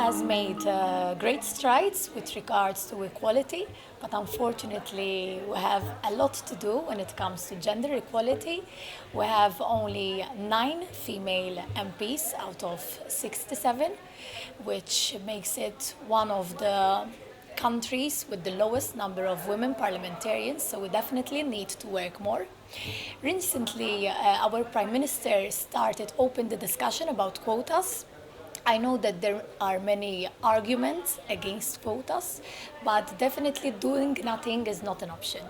has made great strides with regards to equality, but unfortunately, we have a lot to do when it comes to gender equality. We have only 9 female MPs out of 67, which makes it one of the countries with the lowest number of women parliamentarians, so we definitely need to work more. Recently, our Prime Minister opened the discussion about quotas. I know that there are many arguments against quotas, but definitely doing nothing is not an option.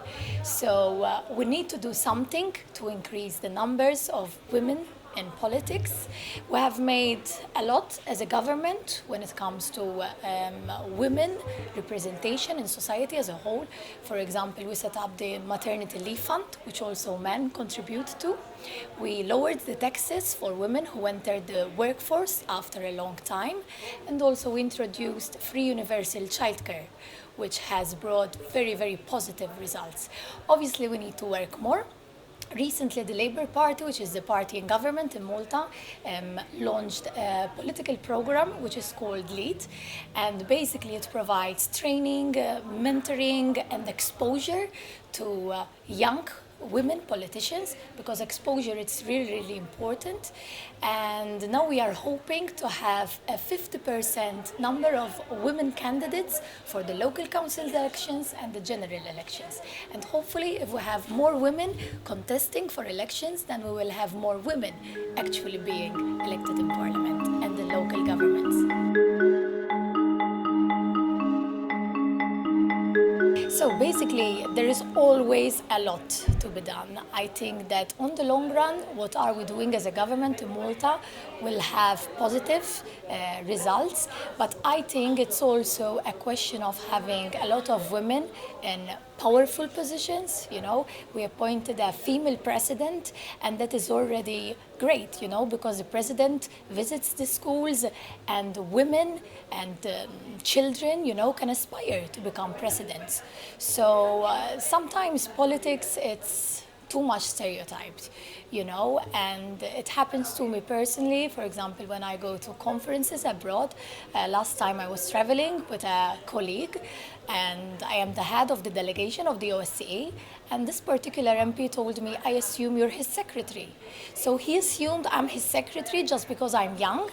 So we need to do something to increase the numbers of women in politics. We have made a lot as a government when it comes to women representation in society as a whole. For example, we set up the maternity leave fund, which also men contribute to. We lowered the taxes for women who entered the workforce after a long time, and also we introduced free universal childcare, which has brought very, very positive results. Obviously, we need to work more. Recently, the Labour Party, which is the party in government in Malta, launched a political program which is called LEAD, and basically it provides training, mentoring and exposure to young women politicians, because exposure is really, really important. And now we are hoping to have a 50% number of women candidates for the local council elections and the general elections. And hopefully, if we have more women contesting for elections, then we will have more women actually being elected in parliament and the local governments. So basically, there is always a lot to be done. I think that on the long run, what are we doing as a government in Malta will have positive results, but I think it's also a question of having a lot of women in powerful positions. We appointed a female president, and that is already great, because the president visits the schools, and women and children, can aspire to become presidents. So sometimes politics, it's too much stereotyped, and it happens to me personally. For example, when I go to conferences abroad, last time I was traveling with a colleague, and I am the head of the delegation of the OSCE, and this particular MP told me, I assume you're his secretary. So he assumed I'm his secretary just because I'm young,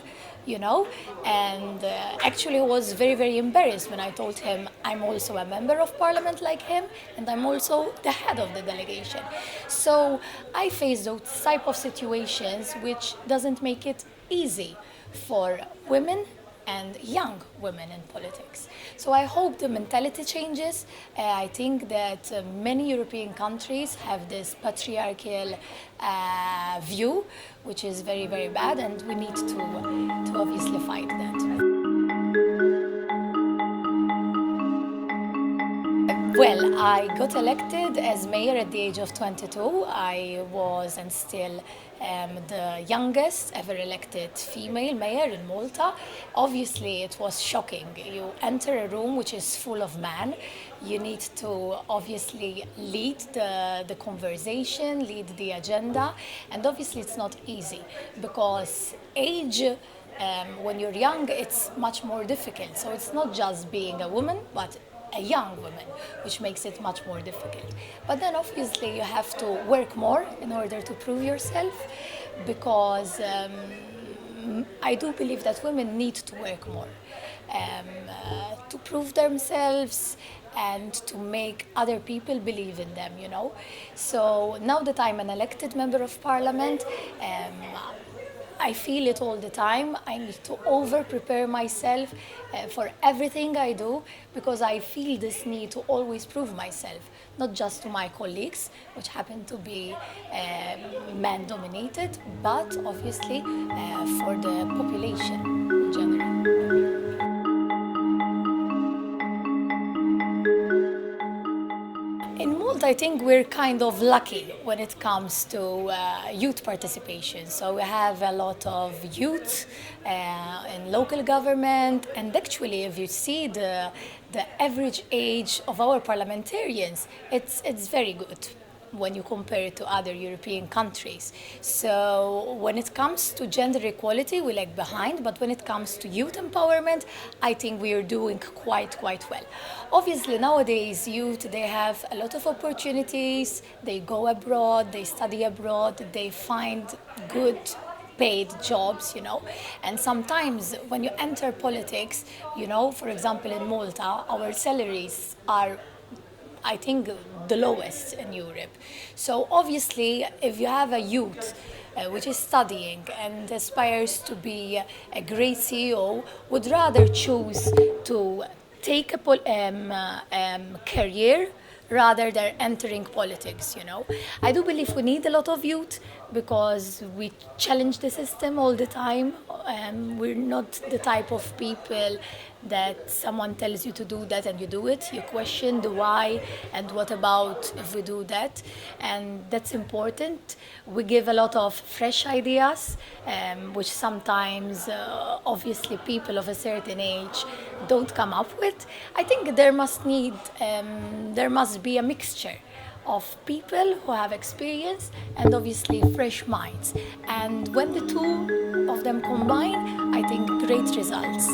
and actually was very, very embarrassed when I told him I'm also a member of parliament like him, and I'm also the head of the delegation. So I face those type of situations which doesn't make it easy for women and young women in politics. So I hope the mentality changes. I think that many European countries have this patriarchal view, which is very, very bad, and we need to obviously fight that. Well, I got elected as mayor at the age of 22. I was and still the youngest ever elected female mayor in Malta. Obviously, it was shocking. You enter a room which is full of men. You need to obviously lead the conversation, lead the agenda, and obviously it's not easy because age, when you're young, it's much more difficult. So it's not just being a woman, but a young woman, which makes it much more difficult. But then obviously you have to work more in order to prove yourself, because I do believe that women need to work more to prove themselves and to make other people believe in them, So now that I'm an elected member of parliament, I feel it all the time. I need to over-prepare myself for everything I do, because I feel this need to always prove myself, not just to my colleagues, which happen to be man-dominated, but obviously for the population in general. In Malta, I think we're kind of lucky when it comes to youth participation. So we have a lot of youth in local government, and actually, if you see the average age of our parliamentarians, it's very good. when you compare it to other European countries. So when it comes to gender equality, we lag behind, but when it comes to youth empowerment, I think we are doing quite well. Obviously, nowadays, youth, they have a lot of opportunities. They go abroad, they study abroad, they find good paid jobs, and sometimes when you enter politics, for example, in Malta, our salaries are, I think, the lowest in Europe. So obviously, if you have a youth which is studying and aspires to be a great CEO, would rather choose to take a career rather than entering politics. I do believe we need a lot of youth because we challenge the system all the time. We're not the type of people that someone tells you to do that and you do it. You question the why and what about if we do that, and that's important. We give a lot of fresh ideas, which sometimes obviously people of a certain age don't come up with. I think there must be a mixture of people who have experience and obviously fresh minds. And when the two of them combine, I think great results